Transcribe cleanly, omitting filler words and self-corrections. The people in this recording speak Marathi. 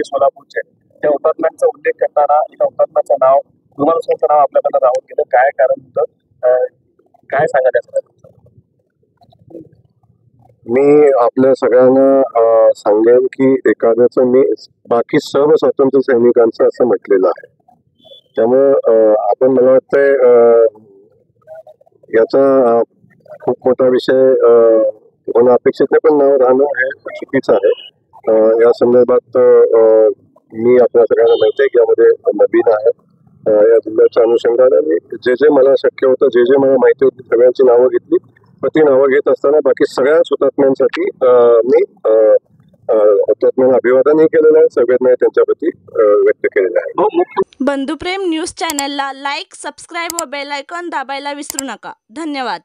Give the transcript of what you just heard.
जे सोलापूरचे त्या हुतात्म्यांचा उल्लेख करताना एका हुतात्म्याचं नाव विमानचं नाव आपल्याकडे राहून गेलं. काय कारण होतं, काय सांगा त्याचं? मी आपल्या सगळ्यांना सांगेन की एखाद्याचं मी बाकी सर्व स्वातंत्र्य सैनिकांचं असं म्हटलेलं आहे. त्यामुळं आपण मला वाटतंय याचा खूप मोठा विषय होणं अपेक्षित नाही, पण नाव राहणं हे चुकीचं आहे. या संदर्भात मी आपल्या सगळ्यांना माहिती आहे की यामध्ये नवीन आहे. या जिल्ह्याच्या अनुषंगाने मी जे मला शक्य होतं, जे मला माहिती होती सगळ्यांची नावं घेतली. पण ती नावं घेत असताना बाकी सगळ्याच हुतात्म्यांसाठी मी हुतात्म्यांना अभिवादनही केलेलं आहे, संवेदना त्यांच्याप्रती व्यक्त केलेल्या आहे. बंधुप्रेम न्यूज चॅनलला लाईक, सबस्क्राईब व बेल आयकॉन दाबायला विसरू नका. धन्यवाद.